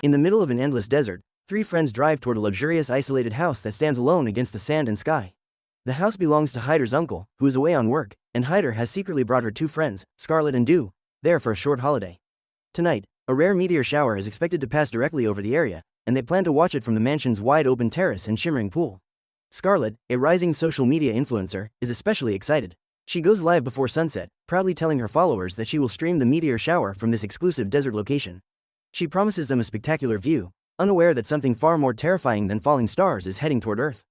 In the middle of an endless desert, three friends drive toward a luxurious isolated house that stands alone against the sand and sky. The house belongs to Hyder's uncle, who is away on work, and Hyder has secretly brought her two friends, Scarlet and Dew, there for a short holiday. Tonight, a rare meteor shower is expected to pass directly over the area, and they plan to watch it from the mansion's wide-open terrace and shimmering pool. Scarlet, a rising social media influencer, is especially excited. She goes live before sunset, proudly telling her followers that she will stream the meteor shower from this exclusive desert location. She promises them a spectacular view, unaware that something far more terrifying than falling stars is heading toward Earth.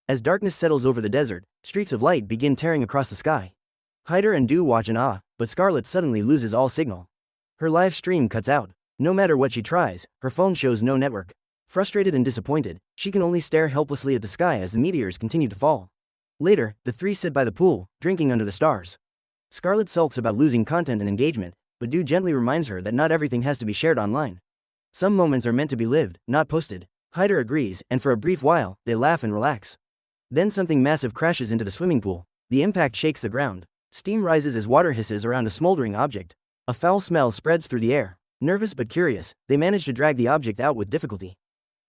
As darkness settles over the desert, streaks of light begin tearing across the sky. Hyder and Dew watch in awe, but Scarlet suddenly loses all signal. Her live stream cuts out. No matter what she tries, her phone shows no network. Frustrated and disappointed, she can only stare helplessly at the sky as the meteors continue to fall. Later, the three sit by the pool, drinking under the stars. Scarlet sulks about losing content and engagement, but Dew gently reminds her that not everything has to be shared online. Some moments are meant to be lived, not posted. Hyder agrees, and for a brief while, they laugh and relax. Then something massive crashes into the swimming pool. The impact shakes the ground. Steam rises as water hisses around a smoldering object. A foul smell spreads through the air. Nervous but curious, they manage to drag the object out with difficulty.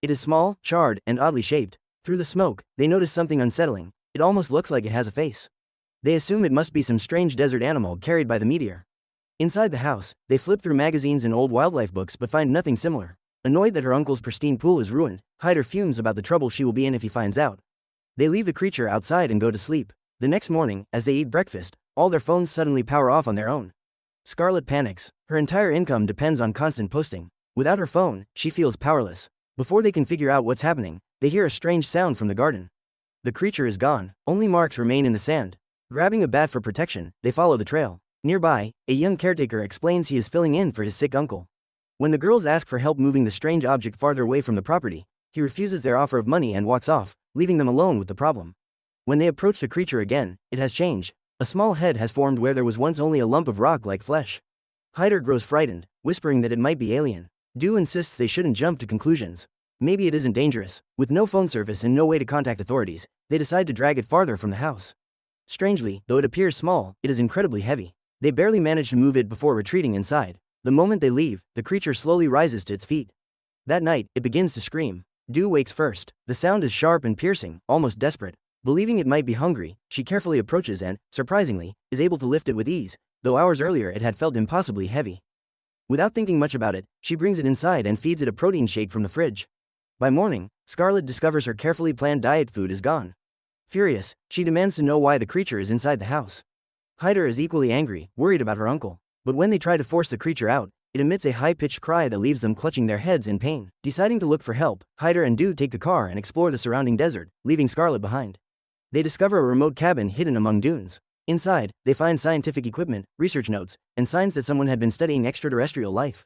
It is small, charred, and oddly shaped. Through the smoke, they notice something unsettling. It almost looks like it has a face. They assume it must be some strange desert animal carried by the meteor. Inside the house, they flip through magazines and old wildlife books but find nothing similar. Annoyed that her uncle's pristine pool is ruined, Hyder fumes about the trouble she will be in if he finds out. They leave the creature outside and go to sleep. The next morning, as they eat breakfast, all their phones suddenly power off on their own. Scarlet panics. Her entire income depends on constant posting. Without her phone, she feels powerless. Before they can figure out what's happening, they hear a strange sound from the garden. The creature is gone. Only marks remain in the sand. Grabbing a bat for protection, they follow the trail. Nearby, a young caretaker explains he is filling in for his sick uncle. When the girls ask for help moving the strange object farther away from the property, he refuses their offer of money and walks off, leaving them alone with the problem. When they approach the creature again, it has changed. A small head has formed where there was once only a lump of rock-like flesh. Hyder grows frightened, whispering that it might be alien. Dew insists they shouldn't jump to conclusions. Maybe it isn't dangerous. With no phone service and no way to contact authorities, they decide to drag it farther from the house. Strangely, though it appears small, it is incredibly heavy. They barely manage to move it before retreating inside. The moment they leave, the creature slowly rises to its feet. That night, it begins to scream. Dew wakes first. The sound is sharp and piercing, almost desperate. Believing it might be hungry, she carefully approaches and, surprisingly, is able to lift it with ease, though hours earlier it had felt impossibly heavy. Without thinking much about it, she brings it inside and feeds it a protein shake from the fridge. By morning, Scarlet discovers her carefully planned diet food is gone. Furious, she demands to know why the creature is inside the house. Hyder is equally angry, worried about her uncle. But when they try to force the creature out, it emits a high-pitched cry that leaves them clutching their heads in pain. Deciding to look for help, Hyder and Dew take the car and explore the surrounding desert, leaving Scarlet behind. They discover a remote cabin hidden among dunes. Inside, they find scientific equipment, research notes, and signs that someone had been studying extraterrestrial life.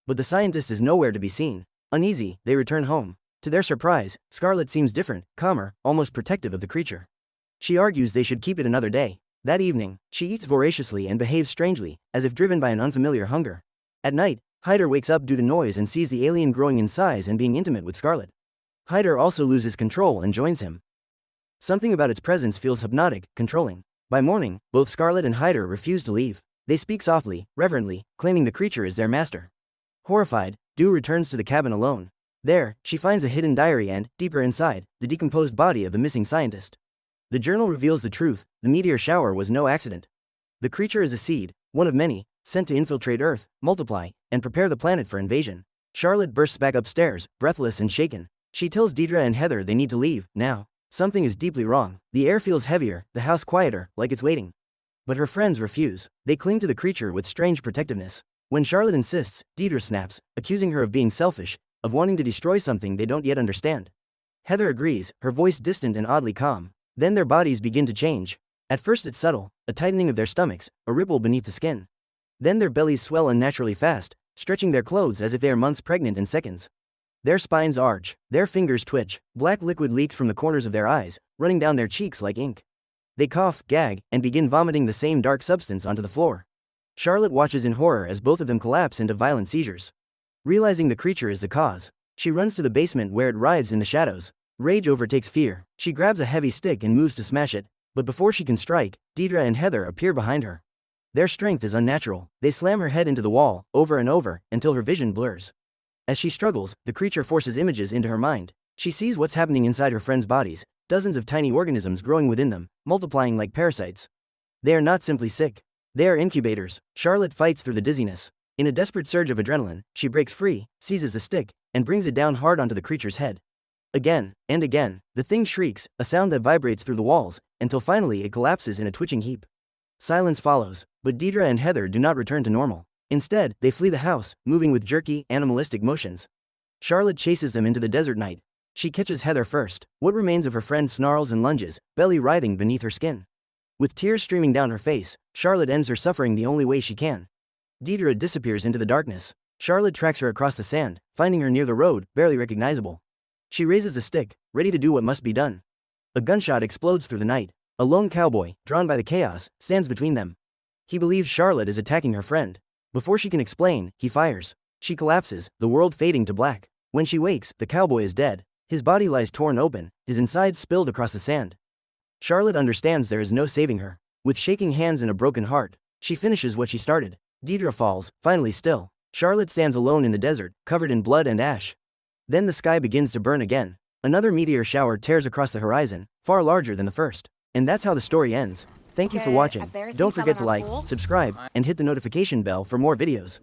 But the scientist is nowhere to be seen. Uneasy, they return home. To their surprise, Scarlet seems different, calmer, almost protective of the creature. She argues they should keep it another day. That evening, she eats voraciously and behaves strangely, as if driven by an unfamiliar hunger. At night, Hyder wakes up due to noise and sees the alien growing in size and being intimate with Scarlet. Hyder also loses control and joins him. Something about its presence feels hypnotic, controlling. By morning, both Scarlet and Hyder refuse to leave. They speak softly, reverently, claiming the creature is their master. Horrified, Dew returns to the cabin alone. There, she finds a hidden diary and, deeper inside, the decomposed body of the missing scientist. The journal reveals the truth: the meteor shower was no accident. The creature is a seed, one of many, sent to infiltrate Earth, multiply, and prepare the planet for invasion. Charlotte bursts back upstairs, breathless and shaken. She tells Deidre and Heather they need to leave, now. Something is deeply wrong. The air feels heavier, the house quieter, like it's waiting. But her friends refuse. They cling to the creature with strange protectiveness. When Charlotte insists, Deidre snaps, accusing her of being selfish, of wanting to destroy something they don't yet understand. Heather agrees, her voice distant and oddly calm. Then their bodies begin to change. At first it's subtle, a tightening of their stomachs, a ripple beneath the skin. Then their bellies swell unnaturally fast, stretching their clothes as if they are months pregnant in seconds. Their spines arch, their fingers twitch, black liquid leaks from the corners of their eyes, running down their cheeks like ink. They cough, gag, and begin vomiting the same dark substance onto the floor. Charlotte watches in horror as both of them collapse into violent seizures. Realizing the creature is the cause, she runs to the basement where it writhes in the shadows. Rage overtakes fear. She grabs a heavy stick and moves to smash it, but before she can strike, Deidre and Heather appear behind her. Their strength is unnatural. They slam her head into the wall, over and over, until her vision blurs. As she struggles, the creature forces images into her mind. She sees what's happening inside her friends' bodies, dozens of tiny organisms growing within them, multiplying like parasites. They are not simply sick. They are incubators. Scarlet fights through the dizziness. In a desperate surge of adrenaline, she breaks free, seizes the stick, and brings it down hard onto the creature's head. Again, and again, the thing shrieks, a sound that vibrates through the walls, until finally it collapses in a twitching heap. Silence follows, but Deidre and Heather do not return to normal. Instead, they flee the house, moving with jerky, animalistic motions. Scarlet chases them into the desert night. She catches Heather first. What remains of her friend snarls and lunges, belly writhing beneath her skin. With tears streaming down her face, Scarlet ends her suffering the only way she can. Deidre disappears into the darkness. Scarlet tracks her across the sand, finding her near the road, barely recognizable. She raises the stick, ready to do what must be done. A gunshot explodes through the night. A lone cowboy, drawn by the chaos, stands between them. He believes Scarlet is attacking her friend. Before she can explain, he fires. She collapses, the world fading to black. When she wakes, the cowboy is dead. His body lies torn open, his insides spilled across the sand. Scarlet understands there is no saving her. With shaking hands and a broken heart, she finishes what she started. Deidre falls, finally still. Scarlet stands alone in the desert, covered in blood and ash. Then the sky begins to burn again. Another meteor shower tears across the horizon, far larger than the first. And that's how the story ends. Thank you for watching. Don't forget to like, subscribe, and hit the notification bell for more videos.